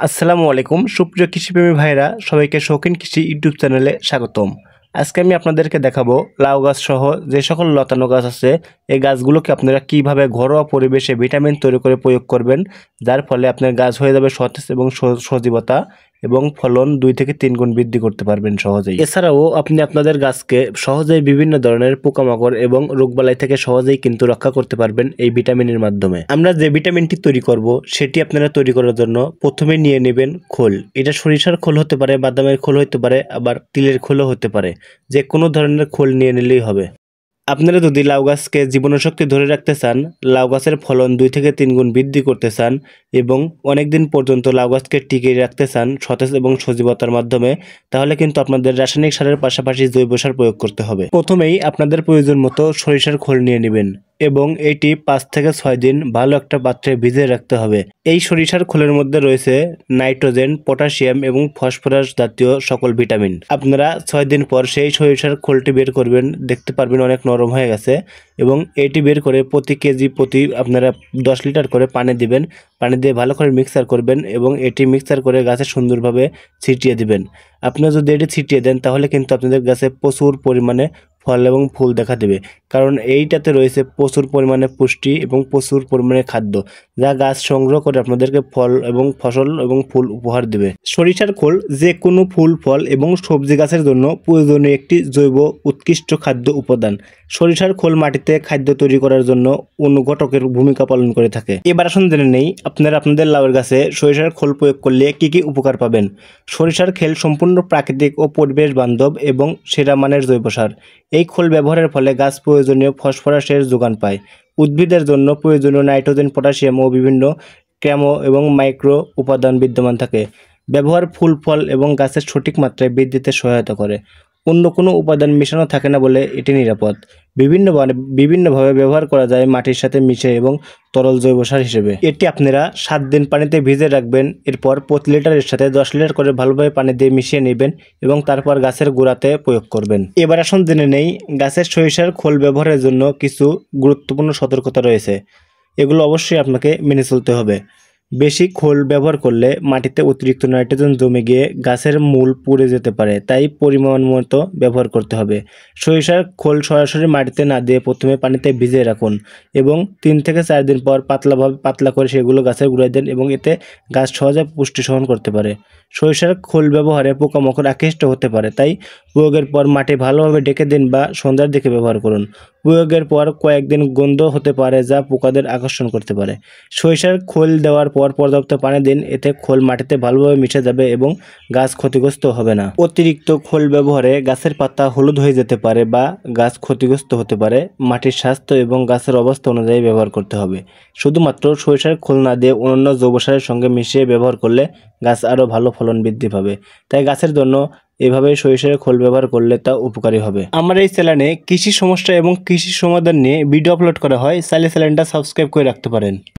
আসসালামু আলাইকুম সুপ্রিয় কৃষিপ্রেমী ভাইরা সবাইকে শৌখিন কৃষি ইউটিউব চ্যানেলে স্বাগতম। আজকে আমি আপনাদেরকে দেখাবো লাউ গাছ সহ যে সকল লতানো গাছ আছে এই গাছগুলোকে আপনারা কিভাবে ঘরোয়া পরিবেশে ভিটামিন তৈরি করে প্রয়োগ করবেন, যার ফলে আপনার গাছ হয়ে যাবে সতেজ এবং সজীবতা এবং ফলন 2 থেকে 3 গুণ বৃদ্ধি করতে পারবেন সহজেই। এছাড়াও আপনি আপনাদের গাছকে সহজেই বিভিন্ন ধরনের পোকামাকড় এবং রোগবালাই থেকে সহজেই কিন্তু রক্ষা করতে পারবেন এই ভিটামিনের মাধ্যমে। আমরা যে ভিটামিনটি তৈরি করব সেটি আপনারা তৈরি করার জন্য প্রথমে নিয়ে নেবেন খোল। এটা সরিষার খোল হতে পারে, বাদামের খোল হতে পারে, আবার তিলের খোলও হতে পারে। যে কোনো ধরনের খোল নিয়ে নিলেই হবে। আপনারা যদি লাউ গাছকে জীবনশক্তি ধরে রাখতে চান, লাউ গাছের ফলন 2 থেকে 3 গুণ বৃদ্ধি করতে চান এবং অনেক দিন পর্যন্ত লাউ গাছকে টিকিয়ে রাখতে চান সতেজ এবং সজীবতার মাধ্যমে, তাহলে কিন্তু আপনাদের রাসায়নিক সারের পাশাপাশি জৈব সার প্রয়োগ করতে হবে। প্রথমেই আপনাদের প্রয়োজন মতো সরিষার খোল নিয়ে নেবেন এবং এটি 5 থেকে 6 দিন ভালো একটা পাত্রে ভিজিয়ে রাখতে হবে। এই সরিষার খোলের মধ্যে রয়েছে নাইট্রোজেন, পটাশিয়াম এবং ফসফরাস জাতীয় সকল ভিটামিন। আপনারা 6 দিন পর সেই সরিষার খোলটি বের করবেন, দেখতে পারবেন অনেক নরম হয়ে গেছে এবং এটি বের করে প্রতি কেজি প্রতি আপনারা 10 লিটার করে পানি দিবেন। পানি দিয়ে ভালো করে মিক্সার করবেন এবং এটি মিক্সার করে গাছে সুন্দরভাবে ছিটিয়ে দিবেন। আপনারা যদি এটি ছিটিয়ে দেন তাহলে কিন্তু আপনাদের গাছে প্রচুর পরিমাণে ফল এবং ফুল দেখা দেবে, কারণ এইটাতে রয়েছে প্রচুর পরিমাণে পুষ্টি এবং প্রচুর পরিমাণে খাদ্য, যা গাছ সংগ্রহ করে আপনাদেরকে ফল এবং ফসল এবং ফুল উপহার দেবে। সরিষার খোল যে কোনো ফুল, ফল এবং সবজি গাছের জন্য প্রয়োজনীয় একটি জৈব উৎকৃষ্ট খাদ্য উপাদান। সরিষার খোল মাটিতে খাদ্য তৈরি করার জন্য অনুঘটকের ভূমিকা পালন করে থাকে। এবার আসুন জেনে নেই আপনারা আপনাদের লাউয়ের গাছে সরিষার খোল প্রয়োগ করলে কি কি উপকার পাবেন। সরিষার খোল সম্পূর্ণ প্রাকৃতিক ও পরিবেশ বান্ধব এবং সেরা মানের জৈব সার। এই খোল ব্যবহারের ফলে গাছ প্রয়োজনীয় ফসফরাসের যোগান পায়। উদ্ভিদের জন্য প্রয়োজনীয় নাইট্রোজেন, পটাশিয়াম ও বিভিন্ন ক্যামো এবং মাইক্রো উপাদান বিদ্যমান থাকে। ব্যবহার ফুল, ফল এবং গাছের সঠিক মাত্রায় বৃদ্ধিতে সহায়তা করে। অন্য কোনো উপাদান মেশানো থাকে না বলে এটি নিরাপদ। বিভিন্নভাবে ব্যবহার করা যায় মাটির সাথে মিশে এবং তরল জৈব সার হিসেবে। এটি আপনারা 7 দিন পানিতে ভিজে রাখবেন। এরপর প্রতি লিটারের সাথে 10 লিটার করে ভালোভাবে পানি দিয়ে মিশিয়ে নেবেন এবং তারপর গাছের গোড়াতে প্রয়োগ করবেন। এবার আসুন জেনে নেই গাছের সরিষার খোল ব্যবহারের জন্য কিছু গুরুত্বপূর্ণ সতর্কতা রয়েছে। এগুলো অবশ্যই আপনাকে মেনে চলতে হবে। বেশি খোল ব্যবহার করলে মাটিতে অতিরিক্ত নাইট্রোজেন জমে গিয়ে গাছের মূল পুড়ে যেতে পারে, তাই পরিমাণ মতো ব্যবহার করতে হবে। সরিষার খোল সরাসরি মাটিতে না দিয়ে প্রথমে পানিতে ভিজিয়ে রাখুন এবং 3 থেকে 4 দিন পর পাতলা করে সেগুলো গাছের গোড়ায় দেন এবং এতে গাছ সহজে পুষ্টি সহন করতে পারে। সরিষার খোল ব্যবহারে পোকামাকড় আকৃষ্ট হতে পারে, তাই প্রয়োগের পর মাটি ভালোভাবে ঢেকে দিন বা সন্ধ্যার দিকে ব্যবহার করুন। প্রয়োগের পর কয়েকদিন গন্ধ হতে পারে যা পোকাদের আকর্ষণ করতে পারে। সরিষার খোল দেওয়ার পর পর্যাপ্ত পানি দিন, এতে খোল মাটিতে ভালোভাবে মিশে যাবে এবং গাছ ক্ষতিগ্রস্ত হবে না। অতিরিক্ত খোল ব্যবহারে গাছের পাতা হলুদ হয়ে যেতে পারে বা গাছ ক্ষতিগ্রস্ত হতে পারে। মাটির স্বাস্থ্য এবং গাছের অবস্থা অনুযায়ী ব্যবহার করতে হবে। শুধুমাত্র সরিষার খোল না দিয়ে অন্যান্য জৈব সারের সঙ্গে মিশিয়ে ব্যবহার করলে গাছ আরও ভালো ফলন বৃদ্ধি পাবে। তাই গাছের জন্য এভাবে সরিষার খোল ব্যবহার করলে তা উপকারী হবে। আমার এই চ্যানেলে কৃষি সমস্যা এবং কৃষি সমাধান নিয়ে ভিডিও আপলোড করা হয়, চাইলে চ্যানেলটা সাবস্ক্রাইব করে রাখতে পারেন।